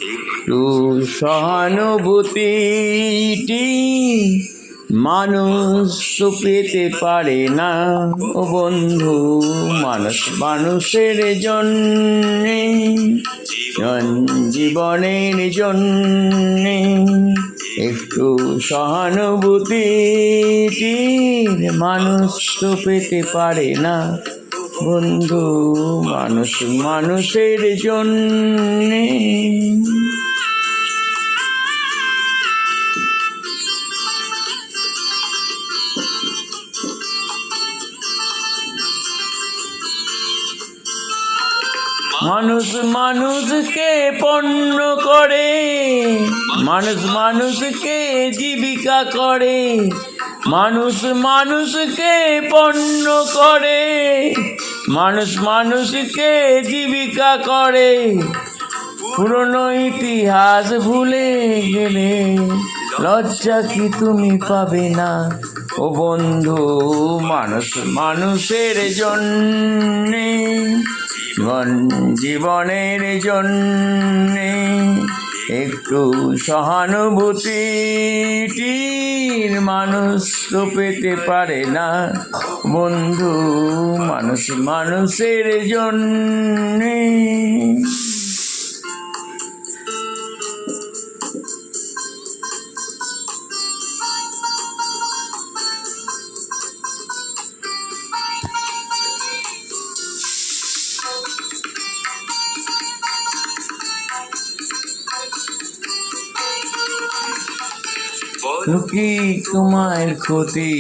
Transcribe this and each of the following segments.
একটু সহানুভূতিটি মানুষ তো পেতে পারে না ও বন্ধু। মানুষ মানুষের জন্যে, জীবনের জন্যে একটু সহানুভূতিটি মানুষ তো পেতে পারে না বন্ধু। মানুষ মানুষের জন্যে। মানুষ মানুষকে পণ্য করে, মানুষ মানুষকে জীবিকা করে, মানুষ মানুষকে পণ্য করে, মানুষ মানুষকে জীবিকা করে। পুরনো ইতিহাস ভুলে গেলে লজ্জা কি তুমি পাবে না ও বন্ধু। মানুষ মানুষের জন্যে, জীবনের জন্যে একটু সহানুভূতিটির মানুষ তো পেতে পারে না বন্ধু। মানুষ মানুষের জন্যে। কি তোমার ক্ষতি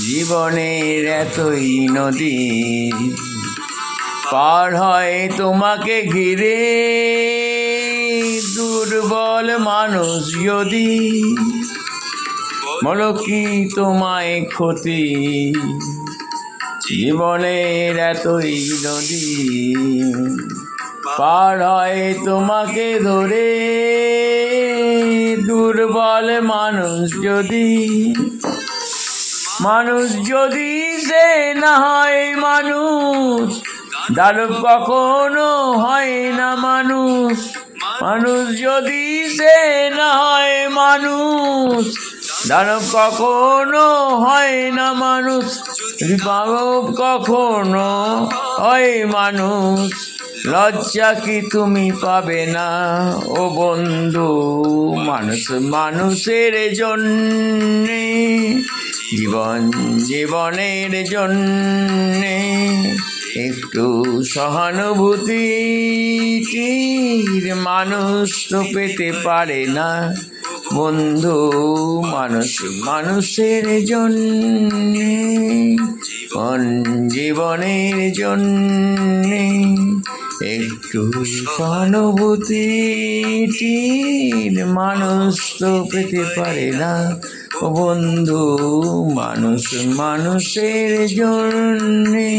জীবনের এতই নদী পার হয় তোমাকে ঘিরে, দুর্বল মানুষ যদি বলো কি তোমায় ক্ষতি জীবনের এতই নদী পার হয় তোমাকে ধরে, দুর্বল মানুষ যদি, মানুষ যদি সে না হয় মানুষ, দানব কখনো হয় না মানুষ। মানুষ যদি সে না হয় মানুষ, দানব কখনো হয় না মানুষ। মানব কখনো হয় মানুষ, লজ্জা কি তুমি পাবে না ও বন্ধু। মানুষ মানুষের জন্যে, জীবন জীবনের জন্যে একটু সহানুভূতিটির মানুষ তো পেতে পারে না বন্ধু। মানুষ মানুষের জন্যে, জীবনের জন্যে একটু সহানুভূতিটির মানুষ তো পেতে পারে না বন্ধু। মানুষ মানুষের জন্যে।